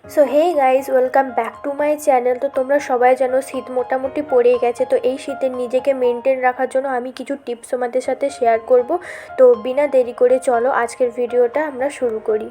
So hey guys, welcome back to my channel. তো তোমরা সবাই জানো শীত মোটামুটি পড়েই গেছে। তো এই শীতে নিজেকে মেনটেন রাখার জন্য আমি কিছু টিপস তোমাদের সাথে শেয়ার করব। তো বিনা দেরি করে চলো আজকের ভিডিওটা আমরা শুরু করি।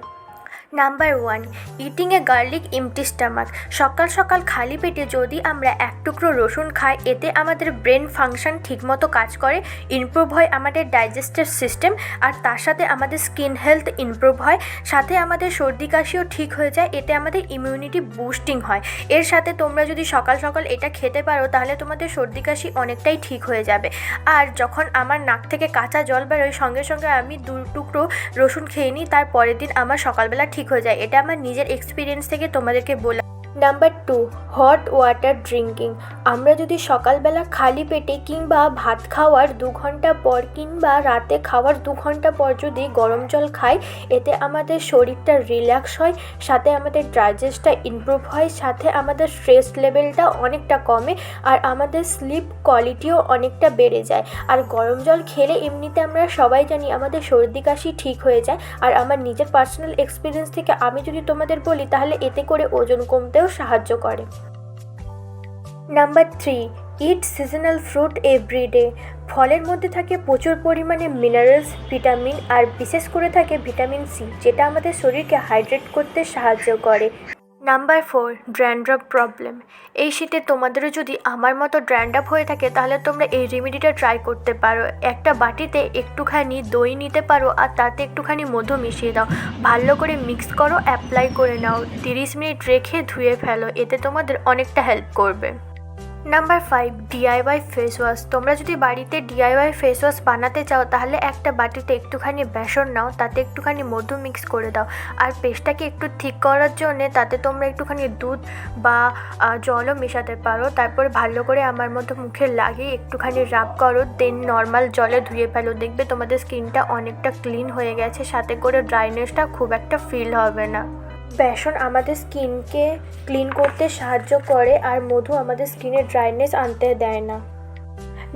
নাম্বার 1, ইটিং এ গার্লিক এমটি স্টামাক। সকাল সকাল খালি পেটে যদি আমরা এক টুকরো রসুন খাই, এতে আমাদের ব্রেন ফাংশন ঠিকমতো কাজ করে, ইমপ্রুভ হয় আমাদের ডাইজেস্টিভ সিস্টেম, আর তার সাথে আমাদের স্কিন হেলথ ইমপ্রুভ হয়, সাথে আমাদের সর্দি কাশিও ঠিক হয়ে যায়, এতে আমাদের ইমিউনিটি বুস্টিং হয়। এর সাথে তোমরা যদি সকাল সকাল এটা খেতে পারো তাহলে তোমাদের সর্দি কাশি অনেকটাই ঠিক হয়ে যাবে। আর যখন আমার নাক থেকে কাঁচা জল বেরোয়, সঙ্গে সঙ্গে আমি 2 টুকরো রসুন খেয়ে নিই, তার পরের দিন আমার সকালবেলা ঠিক হয়ে যায়। এটা আমার নিজের এক্সপিরিয়েন্স থেকে তোমাদেরকে বলা। Number 2, hot water drinking. আমরা যদি সকালবেলা খালি পেটে কিংবা ভাত খাওয়ার 2 ঘন্টা পর কিংবা রাতে খাওয়ার 2 ঘন্টা পর যদি গরম জল খাই, এতে আমাদের শরীরটা রিল্যাক্স হয়, সাথে আমাদের ডাইজেস্টটা ইমপ্রুভ হয়, সাথে আমাদের স্ট্রেস লেভেলটা অনেকটা কমে, আর আমাদের স্লিপ কোয়ালিটিও অনেকটা বেড়ে যায়। আর গরম জল খেলে এমনিতে আমরা সবাই জানি আমাদের সর্দি কাশি ঠিক হয়ে যায়। আর আমার নিজের পার্সোনাল এক্সপিরিয়েন্স থেকে আমি যদি তোমাদের বলি, তাহলে এতে করে ওজন কমতেও সাহায্য করে। নাম্বার 3, ইট সিজনাল ফ্রুট এভরিডে। ফলের মধ্যে থাকে প্রচুর পরিমাণে মিনারেলস, ভিটামিন, আর বিশেষ করে থাকে ভিটামিন সি, যেটা আমাদের শরীরকে হাইড্রেট করতে সাহায্য করে। Number 4, dandruff problem. এই শীতে তোমাদেরও যদি আমার মতো ড্র্যান্ড্রাফ হয়ে থাকে, তাহলে তোমরা এই রেমেডিটা ট্রাই করতে পারো। একটা বাটিতে একটুখানি দই নিতে পারো, আর তাতে একটুখানি মধু মিশিয়ে দাও, ভালো করে মিক্স করো, অ্যাপ্লাই করে নাও, 30 মিনিট রেখে ধুয়ে ফেলো, এতে তোমাদের অনেকটা হেল্প করবে। Number 5, DIY face wash. তোমরা যদি বাড়িতে ডিআইওয়াই ফেস ওয়াশ বানাতে চাও, তাহলে একটা বাটিতে একটুখানি বেসন নাও, তাতে একটুখানি মধু মিক্স করে দাও, আর পেস্টটাকে একটু ঠিক করার জন্যে তাতে তোমরা একটুখানি দুধ বা জলও মেশাতে পারো। তারপর ভালো করে আমার মতো মুখে লাগিয়ে একটুখানি রাব করো, দেন নর্মাল জলে ধুয়ে ফেলো, দেখবে তোমাদের স্কিনটা অনেকটা ক্লিন হয়ে গেছে, সাথে করে ড্রাইনেসটা খুব একটা ফিল হবে না। বেসন আমাদের স্কিনকে ক্লিন করতে সাহায্য করে, আর মধু আমাদের স্কিনে ড্রাইনেস আনতে দেয় না।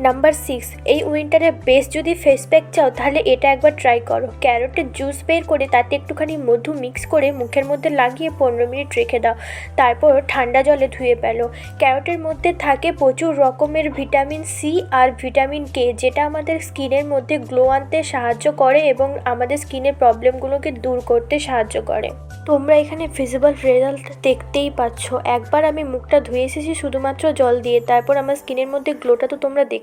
নাম্বার 6, এই উইন্টারে বেস্ট যদি ফেস প্যাক চাও, তাহলে এটা একবার ট্রাই করো। ক্যারোটের জুস বের করে তাতে একটুখানি মধু মিক্স করে মুখের মধ্যে লাগিয়ে 15 মিনিট রেখে দাও, তারপর ঠান্ডা জলে ধুয়ে ফেলো। ক্যারোটের মধ্যে থাকে প্রচুর রকমের ভিটামিন সি আর ভিটামিন কে, যেটা আমাদের স্কিনের মধ্যে গ্লো আনতে সাহায্য করে এবং আমাদের স্কিনের প্রবলেমগুলোকে দূর করতে সাহায্য করে। তোমরা এখানে ভিজিবল রেজাল্ট দেখতেই পাচ্ছ। একবার আমি মুখটা ধুয়ে এসেছি শুধুমাত্র জল দিয়ে, তারপর আমার স্কিনের মধ্যে গ্লোটা তো তোমরা দেখছো।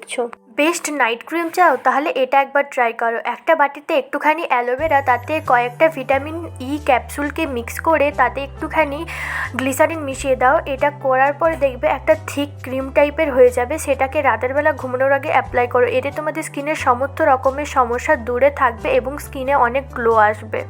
বেস্ট নাইট ক্রিম চাও, তাহলে এটা একবার ট্রাই করো। একটা বাটিতে একটুখানি অ্যালোভেরা, তাতে কয়েকটা ভিটামিন ই ক্যাপসুলকে মিক্স করে তাতে একটুখানি গ্লিসারিন মিশিয়ে দাও। এটা করার পরে দেখবে একটা থিক ক্রিম টাইপের হয়ে যাবে, সেটাকে রাতের বেলা ঘুমানোর আগে অ্যাপ্লাই করো। এতে তোমাদের স্কিনের সমস্ত রকমের সমস্যা দূরে থাকবে এবং স্কিনে অনেক গ্লো আসবে।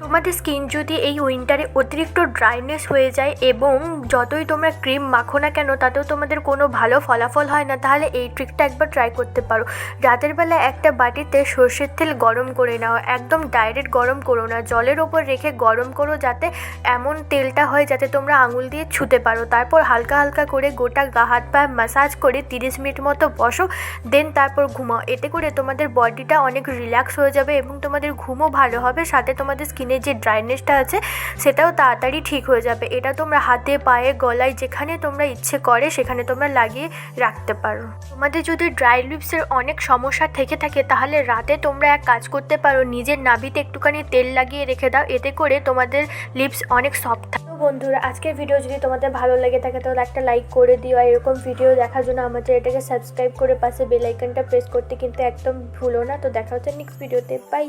তোমাদের স্কিন যদি এই উইন্টারে অতিরিক্ত ড্রাইনেস হয়ে যায় এবং যতই তোমরা ক্রিম মাখো না কেন তাতেও তোমাদের কোনো ভালো ফলাফল হয় না, তাহলে এই ট্রিকটা একবার ট্রাই করতে পারো। রাতের বেলা একটা বাটিতে সর্ষের তেল গরম করে নাও, একদম ডাইরেক্ট গরম করো না, জলের ওপর রেখে গরম করো, যাতে এমন তেলটা হয় যাতে তোমরা আঙুল দিয়ে ছুঁতে পারো। তারপর হালকা হালকা করে গোটা গা হাত পা ম্যাসাজ করে 30 মিনিট মতো বসো, দেন তারপর ঘুমাও। এতে করে তোমাদের বডিটা অনেক রিল্যাক্স হয়ে যাবে এবং তোমাদের ঘুমও ভালো হবে, সাথে তোমাদের স্কিনের যে ড্রাইনেসটা আছে সেটাও তাড়াতাড়ি ঠিক হয়ে যাবে। এটা তোমরা হাতে, পায়ে, গলায়, যেখানে তোমরা ইচ্ছে করে সেখানে তোমরা লাগিয়ে রাখতে পারো। তোমাদের যদি ড্রাই লিপসের অনেক সমস্যা থেকে থাকে, তাহলে রাতে তোমরা এক কাজ করতে পারো, নিজের নাভিতে একটুখানি তেল লাগিয়ে রেখে দাও, এতে করে তোমাদের লিপস অনেক সফট থাকে। বন্ধুরা, আজকের ভিডিও যদি তোমাদের ভালো লেগে থাকে তাহলে একটা লাইক করে দিও, আর এরকম ভিডিও দেখার জন্য আমাদের এটাকে সাবস্ক্রাইব করে পাশে বেল আইকনটা প্রেস করতে কিন্তু একদম ভুলো না। তো দেখা হচ্ছে নেক্সট ভিডিওতে, বাই।